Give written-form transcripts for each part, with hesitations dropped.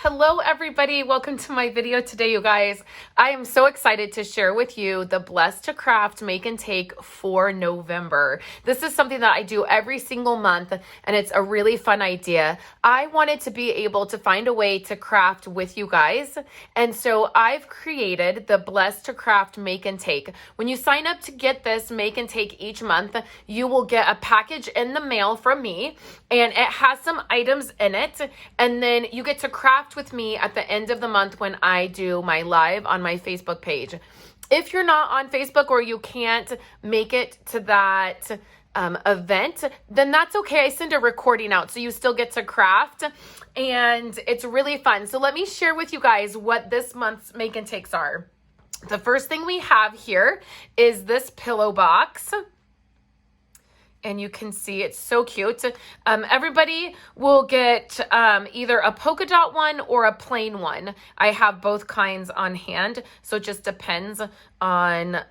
Hello everybody, welcome to my video today, you guys. I am so excited to share with you the Blessed2Craft make and take for November. This is something that I do every single month and it's a really fun idea. I wanted to be able to find a way to craft with you guys, and so I've created the Blessed2Craft make and take. When you sign up to get this make and take each month, you will get a package in the mail from me and it has some items in it, and then you get to craft with me at the end of the month when I do my live on my Facebook page. If you're not on Facebook or you can't make it to that event, then that's okay. I send a recording out so you still get to craft and it's really fun. So let me share with you guys what this month's make and takes are. The first thing we have here is this pillow box. And you can see it's so cute. Everybody will get either a polka dot one or a plain one. I have both kinds on hand, so it just depends on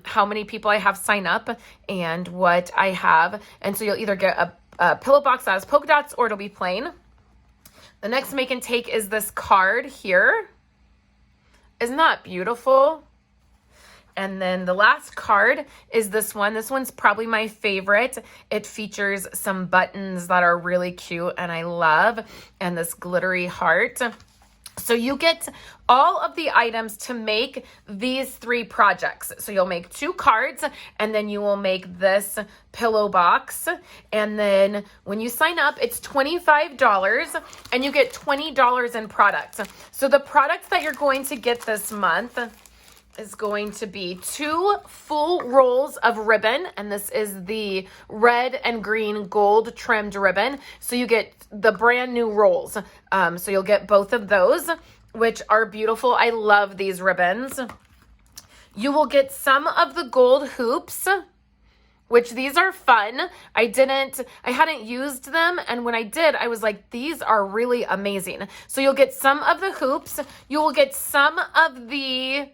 how many people I have sign up and what I have. And so you'll either get a pillow box that has polka dots or it'll be plain. The next make and take is this card here. Isn't that beautiful? And then the last card is this one. This one's probably my favorite. It features some buttons that are really cute and I love, and this glittery heart. So you get all of the items to make these three projects. So you'll make 2 cards and then you will make this pillow box. And then when you sign up, it's $25 and you get $20 in products. So the products that you're going to get this month is going to be 2 full rolls of ribbon, and this is the red and green gold trimmed ribbon. So you get the brand new rolls. So you'll get both of those, which are beautiful. I love these ribbons. You will get some of the gold hoops, which these are fun. I hadn't used them, and when I did, I was like, these are really amazing. So you'll get some of the hoops. You will get some of the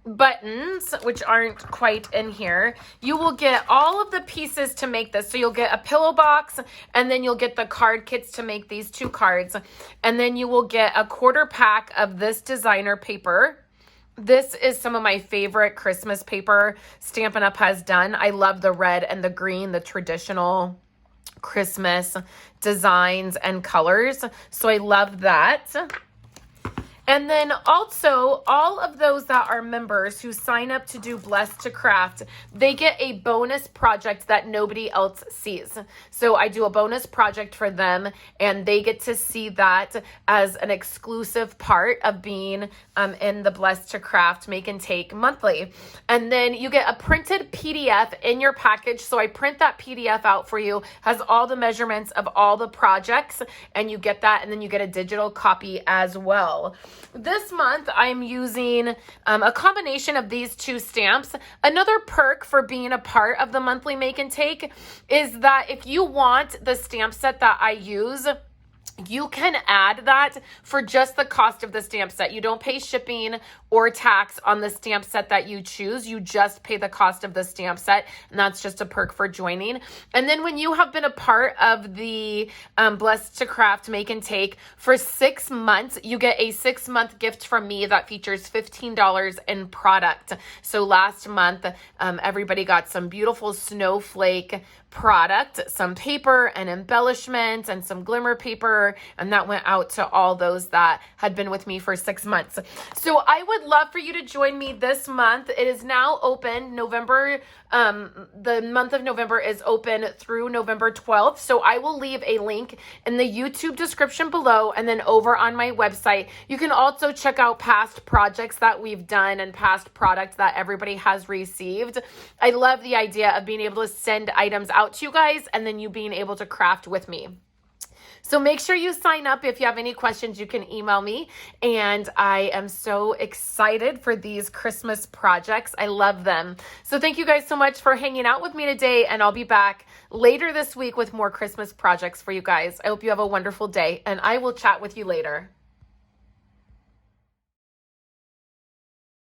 buttons, which aren't quite in here. You will get all of the pieces to make this. So you'll get a pillow box, and then you'll get the card kits to make these 2 cards. And then you will get a 1/4 pack of this designer paper. This is some of my favorite Christmas paper Stampin' Up has done. I love the red and the green, the traditional Christmas designs and colors. So I love that. And then also, all of those that are members who sign up to do Blessed2Craft, they get a bonus project that nobody else sees. So I do a bonus project for them, and they get to see that as an exclusive part of being in the Blessed2Craft make and take monthly. And then you get a printed PDF in your package. So I print that PDF out for you, has all the measurements of all the projects, and you get that, and then you get a digital copy as well. This month, I'm using a combination of these 2 stamps. Another perk for being a part of the monthly make and take is that if you want the stamp set that I use, you can add that for just the cost of the stamp set. You don't pay shipping or tax on the stamp set that you choose. You just pay the cost of the stamp set, and that's just a perk for joining. And then when you have been a part of the Blessed2Craft make and take for 6 months, you get a 6-month gift from me that features $15 in product. So last month, everybody got some beautiful snowflake product, some paper and embellishment and some glimmer paper, and that went out to all those that had been with me for 6 months. So I would love for you to join me this month. It is now open. November, the month of November is open through November 12th. So I will leave a link in the YouTube description below, and then over on my website, you can also check out past projects that we've done and past products that everybody has received. I love the idea of being able to send items out to you guys and then you being able to craft with me. So make sure you sign up. If you have any questions, you can email me. And I am so excited for these Christmas projects. I love them. So thank you guys so much for hanging out with me today. And I'll be back later this week with more Christmas projects for you guys. I hope you have a wonderful day, and I will chat with you later.